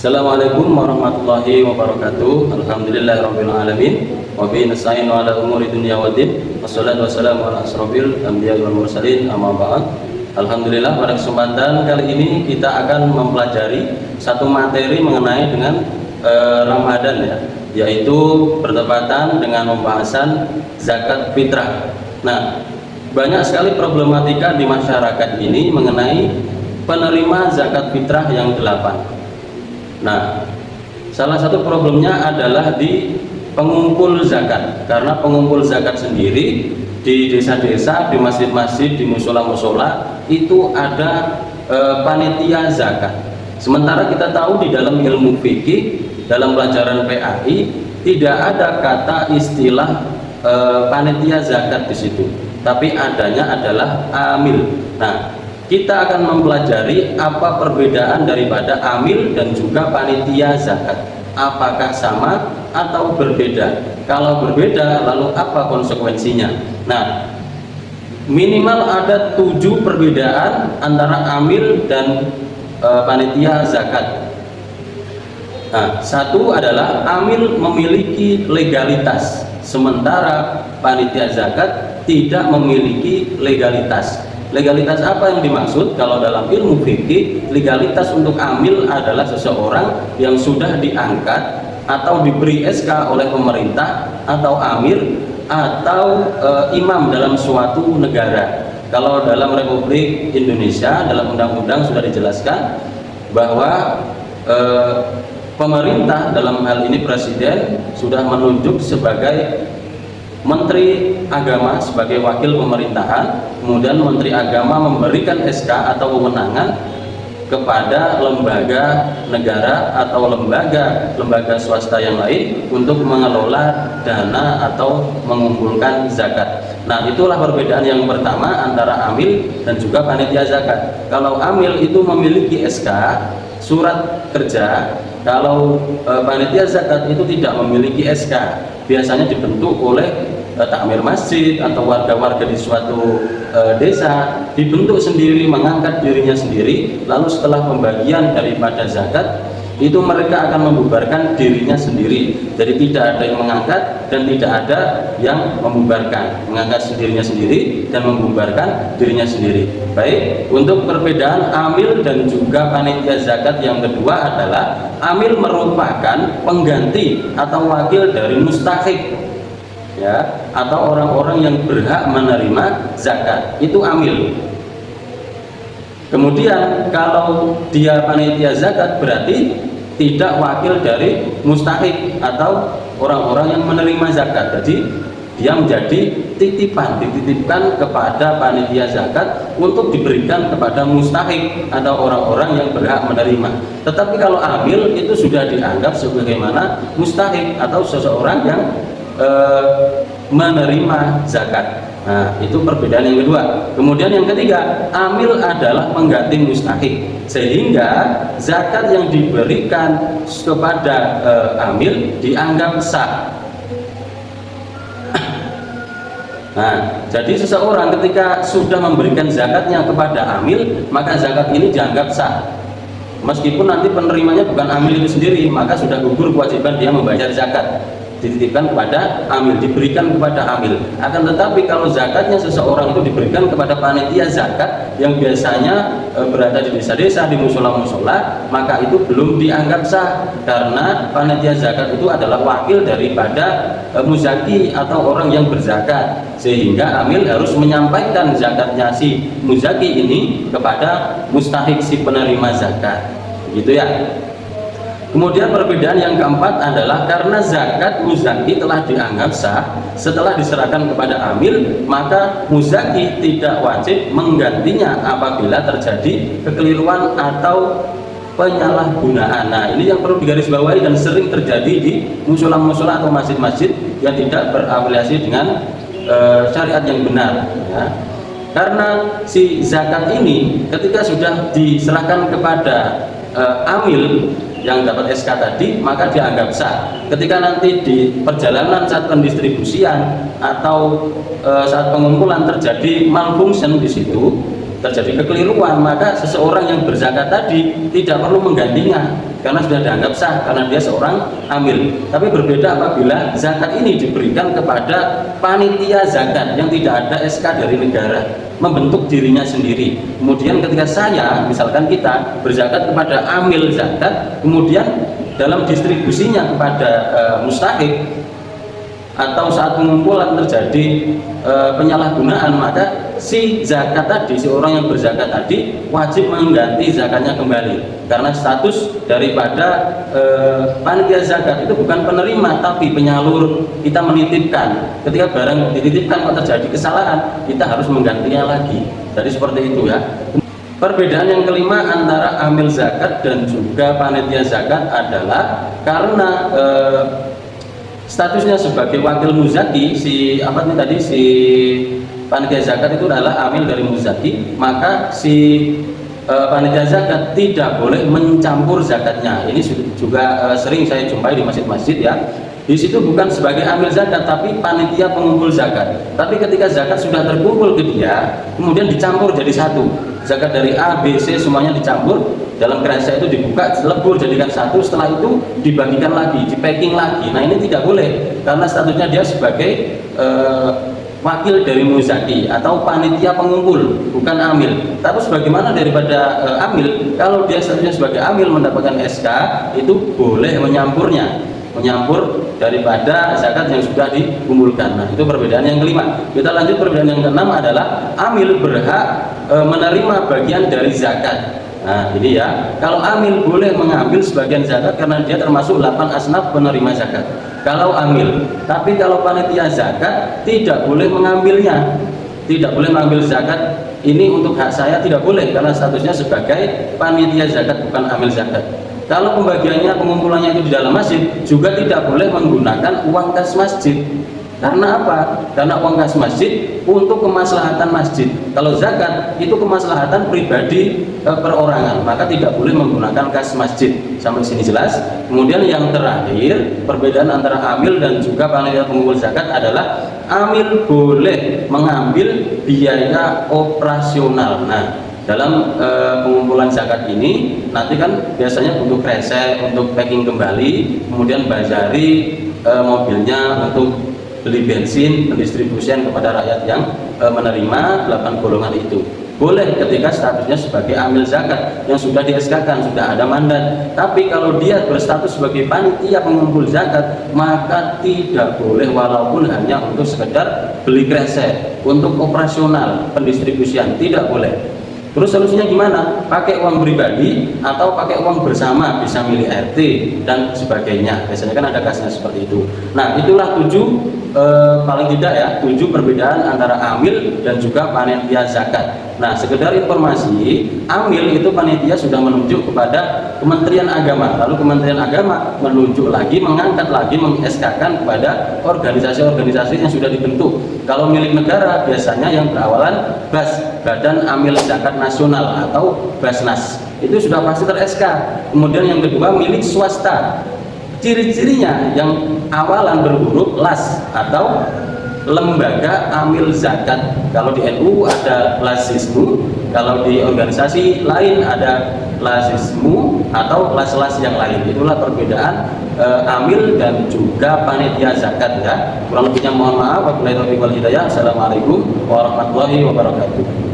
Assalamualaikum warahmatullahi wabarakatuh. Alhamdulillahirabbil alamin. Wa bihi nasta'inu ala umuri dunya waddin. Wassalatu wassalamu ala asrofil anbiya'i wal mursalin. Amma ba'd. Alhamdulillah, pada kesempatan kali ini kita akan mempelajari satu materi mengenai dengan Ramadan, ya, yaitu bertepatan dengan pembahasan zakat fitrah. Nah, banyak sekali problematika di masyarakat ini mengenai penerima zakat fitrah yang 8. Nah, salah satu problemnya adalah di pengumpul zakat, karena pengumpul zakat sendiri di desa-desa, di masjid-masjid, di musola-musola itu ada panitia zakat. Sementara kita tahu di dalam ilmu fikih, dalam pelajaran PAI tidak ada kata istilah panitia zakat di situ, tapi adanya adalah amil. Nah, kita akan mempelajari apa perbedaan daripada amil dan juga panitia zakat. Apakah sama atau berbeda? Kalau berbeda, lalu apa konsekuensinya? Nah, minimal ada 7 perbedaan antara amil dan panitia zakat. Nah, satu adalah amil memiliki legalitas, sementara panitia zakat tidak memiliki legalitas. Legalitas apa yang dimaksud? Kalau dalam ilmu fikih, legalitas untuk amil adalah seseorang yang sudah diangkat atau diberi SK oleh pemerintah atau amir atau imam dalam suatu negara. Kalau dalam Republik Indonesia, dalam undang-undang sudah dijelaskan bahwa pemerintah, dalam hal ini presiden, sudah menunjuk sebagai Menteri Agama sebagai wakil pemerintahan, kemudian Menteri Agama memberikan SK atau kewenangan kepada lembaga negara atau lembaga swasta yang lain untuk mengelola dana atau mengumpulkan zakat. Nah, itulah perbedaan yang pertama antara amil dan juga panitia zakat. Kalau amil itu memiliki SK, surat kerja. Kalau panitia zakat itu tidak memiliki SK, biasanya dibentuk oleh takmir masjid atau warga-warga di suatu desa, dibentuk sendiri, mengangkat dirinya sendiri, lalu setelah pembagian daripada zakat itu mereka akan membubarkan dirinya sendiri. Jadi tidak ada yang mengangkat dan tidak ada yang membubarkan, mengangkat dirinya sendiri dan membubarkan dirinya sendiri. Baik, untuk perbedaan amil dan juga panitia zakat yang kedua adalah amil merupakan pengganti atau wakil dari mustahik, ya, atau orang-orang yang berhak menerima zakat, itu amil. Kemudian kalau dia panitia zakat berarti tidak wakil dari mustahik atau orang-orang yang menerima zakat. Jadi dia menjadi titipan, dititipkan kepada panitia zakat untuk diberikan kepada mustahik atau orang-orang yang berhak menerima. Tetapi kalau amil itu sudah dianggap sebagaimana mustahik atau seseorang yang menerima zakat. Nah, itu perbedaan yang kedua. Kemudian yang ketiga, amil adalah pengganti mustahik, sehingga zakat yang diberikan kepada amil dianggap sah. Nah, jadi seseorang ketika sudah memberikan zakatnya kepada amil, maka zakat ini dianggap sah. Meskipun nanti penerimanya bukan amil itu sendiri, maka sudah gugur kewajiban dia membayar zakat, dititipkan kepada amil, diberikan kepada amil. Akan tetapi kalau zakatnya seseorang itu diberikan kepada panitia zakat yang biasanya berada di desa-desa, di musola-musola, maka itu belum dianggap sah, karena panitia zakat itu adalah wakil daripada muzaki atau orang yang berzakat, sehingga amil harus menyampaikan zakatnya si muzaki ini kepada mustahik, si penerima zakat, gitu ya. Kemudian perbedaan yang keempat adalah karena zakat muzaki telah dianggap sah setelah diserahkan kepada amil, maka muzaki tidak wajib menggantinya apabila terjadi kekeliruan atau penyalahgunaan. Nah, ini yang perlu digarisbawahi dan sering terjadi di musola-musola atau masjid-masjid yang tidak berafiliasi dengan syariat yang benar, ya. Karena si zakat ini ketika sudah diserahkan kepada amil yang dapat SK tadi, maka dianggap sah. Ketika nanti di perjalanan saat pendistribusian atau saat pengumpulan terjadi malfunction di situ, terjadi kekeliruan, maka seseorang yang berzakat tadi tidak perlu menggantinya karena sudah dianggap sah karena dia seorang amil. Tapi berbeda apabila zakat ini diberikan kepada panitia zakat yang tidak ada SK dari negara, membentuk dirinya sendiri. Kemudian ketika saya, misalkan kita berzakat kepada amil zakat, kemudian dalam distribusinya kepada mustahik atau saat pengumpulan terjadi penyalahgunaan, maka si zakat tadi, si orang yang berzakat tadi wajib mengganti zakatnya kembali, karena status daripada panitia zakat itu bukan penerima tapi penyalur. Kita menitipkan, ketika barang dititipkan kok terjadi kesalahan, kita harus menggantinya lagi. Jadi seperti itu ya. Perbedaan yang kelima antara amil zakat dan juga panitia zakat adalah karena statusnya sebagai wakil muzaki, si panitia zakat itu adalah amil dari muzaki, maka si panitia zakat tidak boleh mencampur zakatnya. Ini juga sering saya jumpai di masjid-masjid ya. Di situ bukan sebagai amil zakat tapi panitia pengumpul zakat. Tapi ketika zakat sudah terkumpul ke dia, kemudian dicampur jadi satu. Zakat dari A, B, C semuanya dicampur dalam kresek itu, dibuka, lebur jadikan satu, setelah itu dibagikan lagi, di packing lagi. Nah ini tidak boleh karena statusnya dia sebagai wakil dari muzaki atau panitia pengumpul, bukan amil. Tapi sebagaimana daripada amil, kalau dia statusnya sebagai amil mendapatkan SK, itu boleh menyampur daripada zakat yang sudah dikumpulkan. Nah itu perbedaan yang kelima. Kita lanjut, perbedaan yang keenam adalah amil berhak menerima bagian dari zakat. Nah ini ya, kalau amil boleh mengambil sebagian zakat karena dia termasuk 8 asnaf penerima zakat kalau amil. Tapi kalau panitia zakat tidak boleh mengambilnya, tidak boleh mengambil zakat ini untuk hak saya, tidak boleh karena statusnya sebagai panitia zakat bukan amil zakat. Kalau pembagiannya, pengumpulannya itu di dalam masjid, juga tidak boleh menggunakan uang kas masjid. Karena apa? Karena uang kas masjid untuk kemaslahatan masjid. Kalau zakat itu kemaslahatan pribadi perorangan, maka tidak boleh menggunakan kas masjid. Sampai sini jelas. Kemudian yang terakhir, perbedaan antara amil dan juga panitia pengumpul zakat adalah amil boleh mengambil biaya operasional. Nah, dalam pengumpulan zakat ini nanti kan biasanya butuh kresek untuk packing kembali, kemudian bazari mobilnya untuk beli bensin, pendistribusian kepada rakyat yang menerima 8 golongan itu. Boleh ketika statusnya sebagai amil zakat yang sudah di-SK-kan, sudah ada mandat. Tapi kalau dia berstatus sebagai panitia pengumpul zakat, maka tidak boleh walaupun hanya untuk sekedar beli kresek, untuk operasional pendistribusian, tidak boleh. Terus solusinya gimana? Pakai uang pribadi atau pakai uang bersama, bisa milih RT dan sebagainya. Biasanya kan ada kasnya seperti itu. Nah itulah 7 paling tidak ya, 7 perbedaan antara amil dan juga panitia zakat. Nah sekedar informasi, amil itu panitia sudah menunjuk kepada Kementerian Agama, lalu Kementerian Agama menunjuk lagi, mengangkat lagi, meng-SK-kan kepada organisasi-organisasi yang sudah dibentuk. Kalau milik negara biasanya yang berawalan BAS, Badan Amil Zakat Nasional atau Basnas, itu sudah pasti ter-SK. Kemudian yang kedua milik swasta, ciri-cirinya yang awalan berhuruf LAS atau Lembaga Amil Zakat. Kalau di NU ada LASISMU, kalau di organisasi lain ada LASISMU atau las-las yang lain. Itulah perbedaan amil dan juga panitia zakat ya. Kurang lebihnya mohon maaf. Wabillahi taufiq wal hidayah. Assalamualaikum warahmatullahi wabarakatuh.